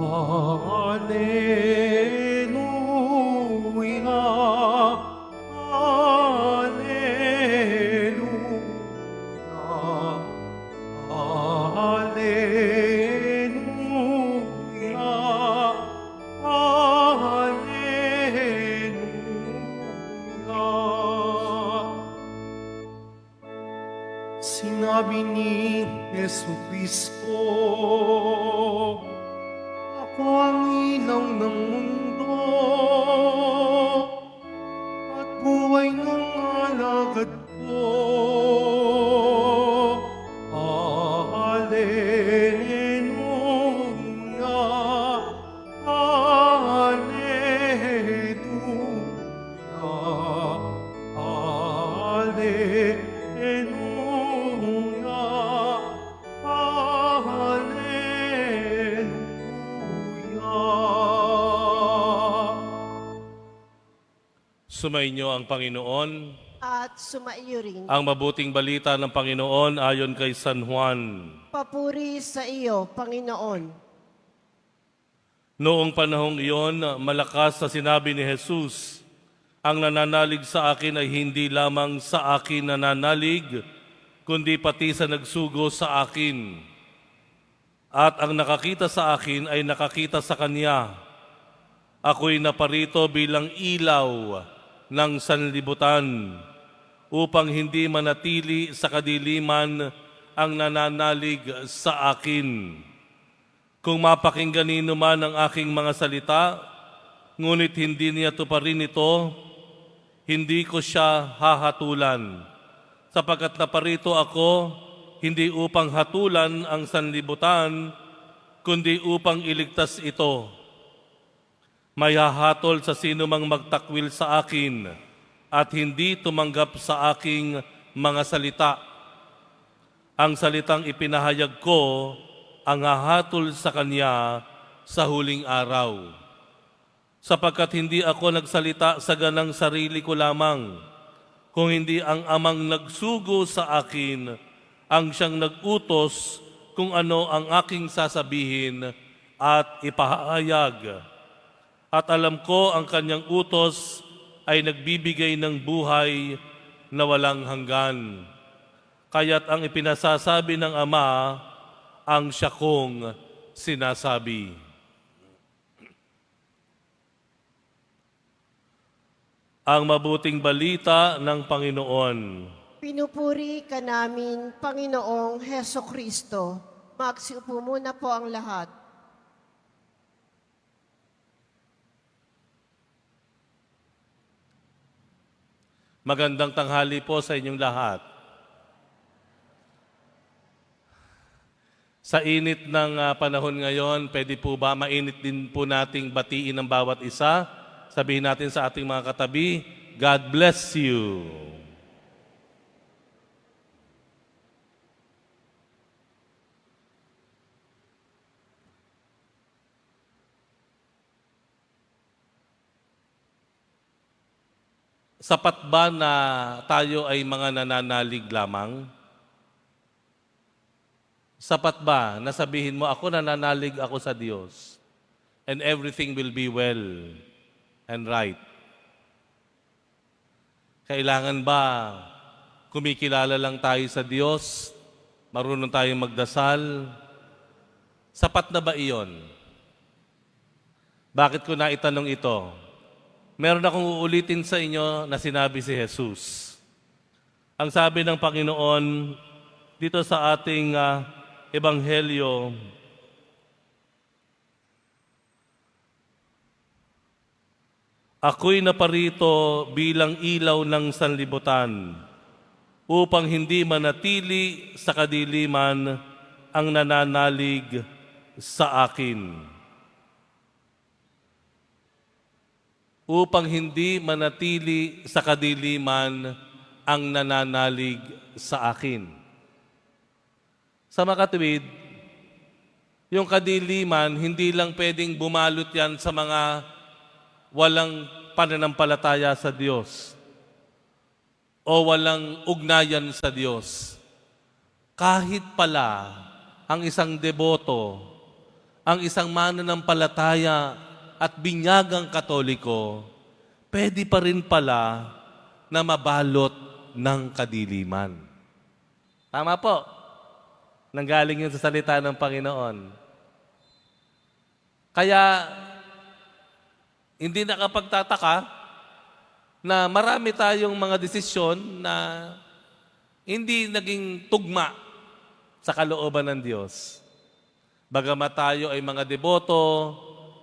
Alleluia, Alleluia, Alleluia, Alleluia. Sinabi ni Jesucristo, ako ang ilaw ng mundo at buhay ng alagad ko. Alleluia, Alleluia, Sumainyo ang Panginoon. At sumaiyo rin. Ang mabuting balita ng Panginoon ayon kay San Juan. Papuri sa iyo, Panginoon. Noong panahong iyon, malakas na sinabi ni Jesus, ang nananalig sa akin ay hindi lamang sa akin nananalig, kundi pati sa nagsugo sa akin. At ang nakakita sa akin ay nakakita sa Kanya. Ako'y naparito bilang ilaw ng sanlibutan, upang hindi manatili sa kadiliman ang nananalig sa akin. Kung mapakinggan nino man ang aking mga salita, ngunit hindi niya tuparin ito, hindi ko siya hahatulan, sapagkat naparito ako hindi upang hatulan ang sanlibutan, kundi upang iligtas ito. May hahatol sa sino mang magtakwil sa akin at hindi tumanggap sa aking mga salita. Ang salitang ipinahayag ko ang hahatol sa kanya sa huling araw. Sapagkat hindi ako nagsalita sa ganang sarili ko lamang, kung hindi ang amang nagsugo sa akin ang siyang nag-utos kung ano ang aking sasabihin at ipahayag. At alam ko ang kanyang utos ay nagbibigay ng buhay na walang hanggan. Kaya't ang ipinasasabi ng Ama ang siya kong sinasabi. Ang mabuting balita ng Panginoon. Pinupuri ka namin, Panginoong Hesukristo. Magsiupo muna po ang lahat. Magandang tanghali po sa inyong lahat. Sa init ng panahon ngayon, pwede po ba mainit din po nating batiin ang bawat isa? Sabihin natin sa ating mga katabi, God bless you. Sapat ba na tayo ay mga nananalig lamang? Sapat ba na sabihin mo, ako nananalig ako sa Diyos and everything will be well and right? Kailangan ba kumikilala lang tayo sa Diyos, marunong tayong magdasal? Sapat na ba iyon? Bakit ko naitanong ito? Meron akong uulitin sa inyo na sinabi si Jesus. Ang sabi ng Panginoon dito sa ating Ebanghelyo, ako'y naparito bilang ilaw ng sanlibutan upang hindi manatili sa kadiliman ang nananalig sa akin. Upang hindi manatili sa kadiliman ang nananalig sa akin. Sa makatuwid, yung kadiliman, hindi lang pwedeng bumalot yan sa mga walang pananampalataya sa Diyos o walang ugnayan sa Diyos. Kahit pala ang isang deboto ang isang mananampalataya at binyagang Katoliko, pwede pa rin pala na mabalot ng kadiliman. Tama po. Nanggaling yun sa salita ng Panginoon. Kaya, hindi nakapagtataka na marami tayong mga desisyon na hindi naging tugma sa kalooban ng Diyos. Bagamat tayo ay mga deboto,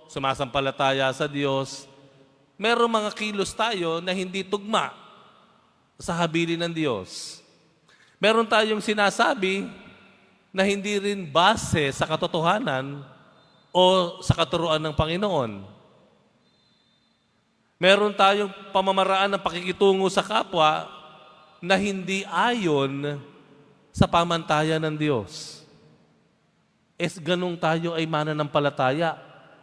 sumasampalataya sa Diyos, merong mga kilos tayo na hindi tugma sa habilin ng Diyos. Meron tayong sinasabi na hindi rin base sa katotohanan o sa katuruan ng Panginoon. Meron tayong pamamaraan ng pakikitungo sa kapwa na hindi ayon sa pamantayan ng Diyos. Ganung tayo ay mananampalataya,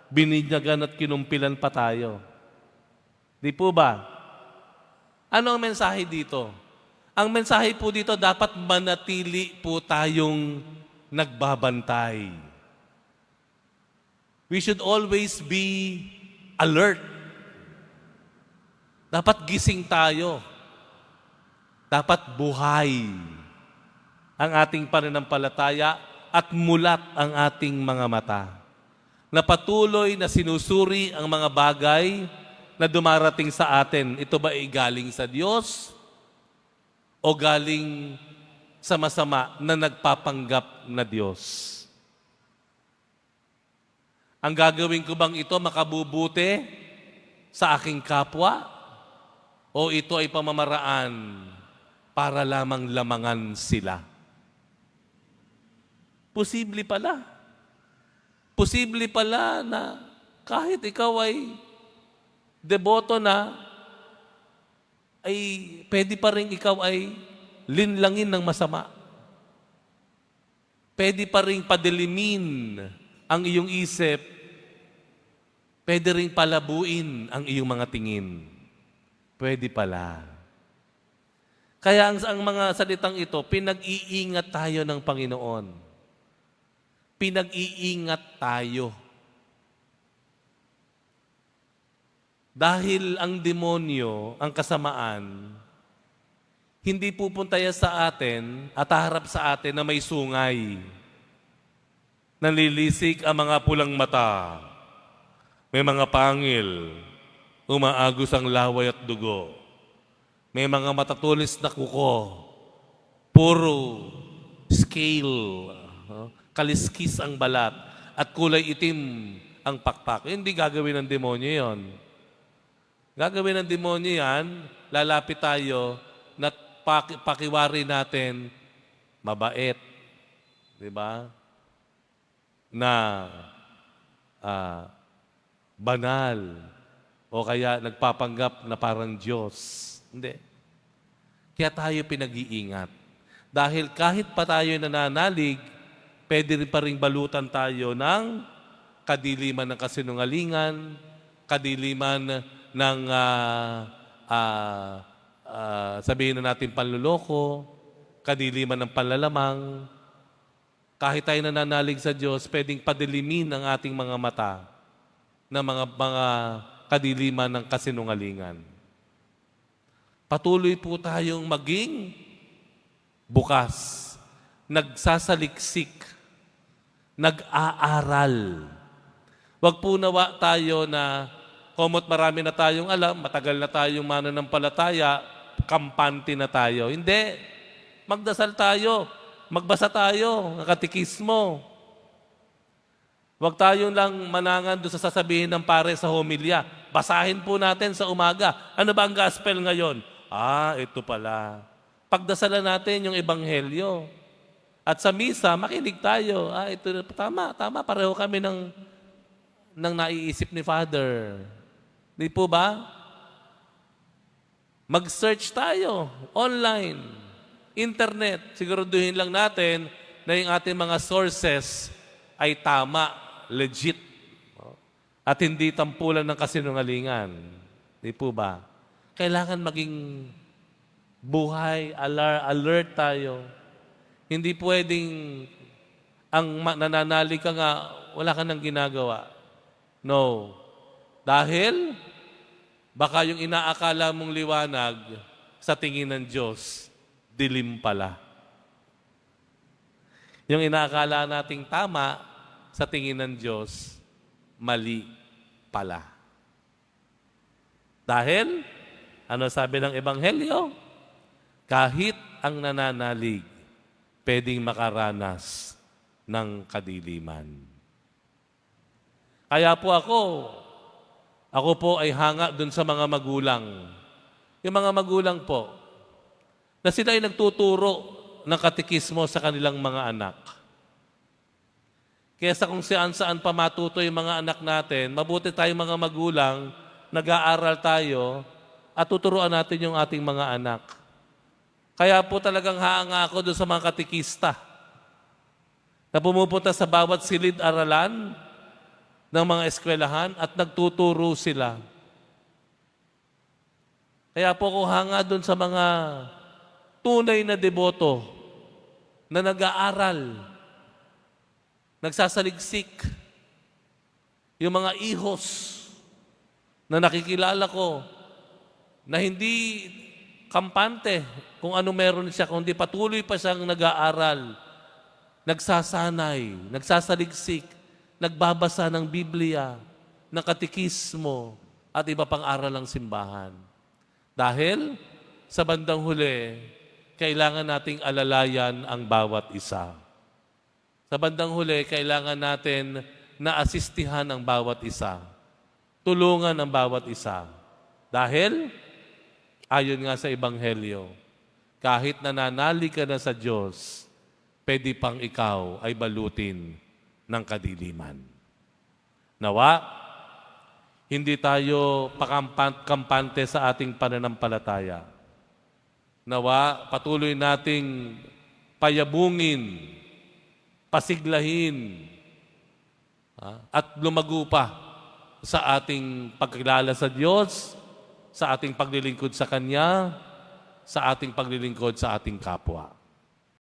bininyagan at kinumpilan pa tayo. Di po ba? Ano ang mensahe dito? Ang mensahe po dito, dapat manatili po tayong nagbabantay. We should always be alert. Dapat gising tayo. Dapat buhay ang ating pananampalataya at mulat ang ating mga mata. Na patuloy na sinusuri ang mga bagay na dumarating sa atin. Ito ba ay galing sa Diyos o galing sa masama na nagpapanggap na Diyos? Ang gagawin ko bang ito makabubuti sa aking kapwa? O ito ay pamamaraan para lamang lamangan sila? Posible pala. Posible pala na kahit ikaw ay deboto na, ay pwede pa rin ikaw ay linlangin ng masama. Pwede pa rin padilimin ang iyong isip. Pwede rin palabuin ang iyong mga tingin. Pwede pala. Kaya ang mga salitang ito, pinag-iingat tayo ng Panginoon. Pinag-iingat tayo. Dahil ang demonyo, ang kasamaan, hindi pupunta yan sa atin at haharap sa atin na may sungay. Nalilisik ang mga pulang mata. May mga pangil. Umaagos ang laway at dugo. May mga matatulis na kuko. Puro scale. Kaliskis ang balat. At kulay itim ang pakpak. Hindi gagawin ng demonyo yon. Gagawin ng demonyo yan, lalapit tayo na pakiwari natin mabait. Di ba? Na banal. O kaya nagpapanggap na parang Diyos. Hindi. Kaya tayo pinag-iingat. Dahil kahit pa tayo nananalig, pwede rin pa rin balutan tayo ng kadiliman ng kasinungalingan, kadiliman ng sabihin na natin panluloko, kadiliman ng panlalamang. Kahit tayo nananalig sa Diyos, pwedeng padilimin ang ating mga mata ng mga kadiliman ng kasinungalingan. Patuloy po tayong maging bukas, nagsasaliksik, nag-aaral. Huwag po nawa tayo na komot marami na tayong alam, matagal na tayong mananampalataya, kampante na tayo. Hindi. Magdasal tayo. Magbasa tayo ng katikismo. Huwag tayong lang manangan doon sa sasabihin ng pare sa homilya. Basahin po natin sa umaga. Ano ba ang gospel ngayon? Ito pala. Pagdasalan natin yung ebanghelyo. At sa misa, makinig tayo. Ito tama, pareho kami ng naiisip ni Father. Di po ba? Mag-search tayo online, internet. Siguraduhin lang natin na yung ating mga sources ay tama, legit, at hindi tampulan ng kasinungalingan. Di po ba? Kailangan maging buhay, alert tayo. Hindi pwedeng nananalig ka nga, wala ka nang ginagawa. No. Dahil, baka yung inaakala mong liwanag sa tingin ng Diyos, dilim pala. Yung inaakala nating tama sa tingin ng Diyos, mali pala. Dahil, ano sabi ng Ebanghelyo? Kahit ang nananalig, pwedeng makaranas ng kadiliman. Kaya po ako po ay hanga dun sa mga magulang. Yung mga magulang po, na sila ay nagtuturo ng katekismo sa kanilang mga anak. Kesa kung saan-saan pa matuto yung mga anak natin, mabuti tayong mga magulang, nag-aaral tayo, at tuturuan natin yung ating mga anak. Kaya po talagang haanga ako doon sa mga katikista na pumupunta sa bawat silid-aralan ng mga eskwelahan at nagtuturo sila. Kaya po ako hanga doon sa mga tunay na deboto na nag-aaral, nagsasaligsik, yung mga ihos na nakikilala ko na hindi kampante kung ano meron siya, kundi patuloy pa siyang nag-aaral, nagsasanay, nagsasaligsik, nagbabasa ng Biblia, ng katekismo, at iba pang aral ng simbahan. Dahil sa bandang huli, kailangan nating alalayan ang bawat isa. Sa bandang huli, kailangan natin na asistihan ang bawat isa. Tulungan ang bawat isa. Dahil, ayon nga sa Ebanghelyo, kahit nananalig ka na sa Diyos, pwede pang ikaw ay balutin ng kadiliman. Nawa, hindi tayo kampante sa ating pananampalataya. Nawa, patuloy nating payabungin, pasiglahin, at lumago pa sa ating pagkilala sa Diyos, sa ating paglilingkod sa Kanya, sa ating paglilingkod sa ating kapwa.